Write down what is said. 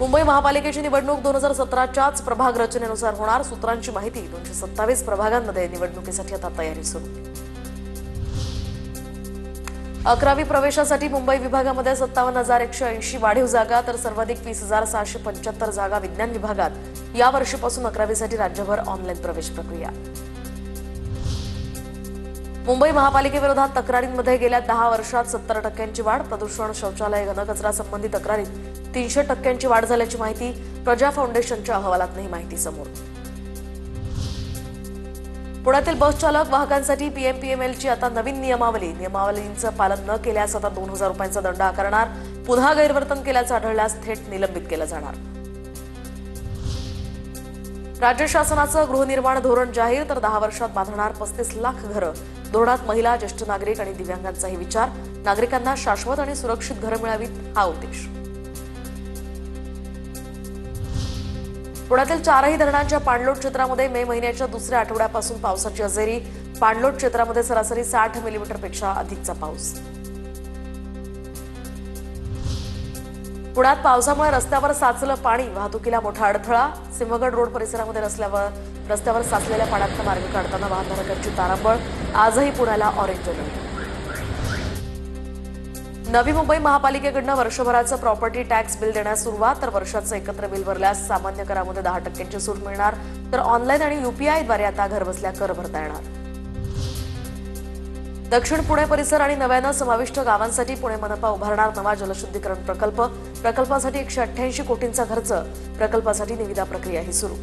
मुंबई महापालिकेची निवडणूक 2017च्याच प्रभाग रचनेनुसार होणार। सूत्रांची माहिती 227 प्रभागांमध्ये निवडणुकीसाठी आता तयारी सुरू। 11वी प्रवेशासाठी मुंबई विभागामध्ये 57,180 वाढीव जागा तर सर्वाधिक 20,675 जागा विज्ञान विभागात। या वर्षीपासून 11वीसाठी राज्यभर ऑनलाईन प्रवेश प्रक्रिया। मुंबई महापालिकेविरोधात तक्रारींमध्ये गेल्या 10 वर्षात 70% वाढ। प्रदूषण, शौचालय, घनकचरा संबंधी तक्रारीत 300% वाढ झाल्याची माहिती प्रजा फाउंडेशनच्या अहवालातही माहिती समोर। पुण्यातील बस चालक वाहकांसाठी पीएमपीएमएलची आता नवीन नियमावलींचं पालन न केल्यास आता 2,000 रुपयांचा दंड आकारणार। पुन्हा गैरवर्तन केल्याचं आढळल्यास थेट निलंबित केलं जाणार। राज्य शासनाचं गृहनिर्माण धोरण जाहीर तर 10 वर्षात बांधणार 35 लाख घरं। धोरणात महिला, ज्येष्ठ नागरिक आणि दिव्यांगांचाही विचार। नागरिकांना शाश्वत आणि सुरक्षित घरं मिळावीत हा उद्देश। पुण्यातील 4ही धरणांच्या पाणलोट क्षेत्रामध्ये मे महिन्याच्या दुसऱ्या आठवड्यापासून पावसाची हजेरी। पाणलोट क्षेत्रामध्ये सरासरी 60 मिलीमीटरपेक्षा अधिकचा पाऊस। पुण्यात पावसामुळे रस्त्यावर साचलं पाणी, वाहतुकीला मोठा अडथळा। सिंहगड रोड परिसरामध्ये रस्त्यावर साचलेल्या पाण्यातून मार्ग काढताना वाहनधारकांची तारांबळ। आजही पुण्याला ऑरेंज अलर्ट। नवी मुंबई महापालिकेकडून वर्षभराचं प्रॉपर्टी टॅक्स बिल देण्यास सुरुवात तर वर्षाचं एकत्र बिल भरल्यास सामान्य करामध्ये 10% सूट मिळणार तर ऑनलाईन आणि यूपीआयद्वारे आता घरबसल्या कर भरता येणार। दक्षिण पुणे परिसर आणि नव्यानं समाविष्ट गावांसाठी पुणे मनपा उभारणार नवा जलशुद्धीकरण प्रकल्प। प्रकल्पासाठी 188 कोटींचा खर्च। प्रकल्पासाठी निविदा प्रक्रियाही सुरू।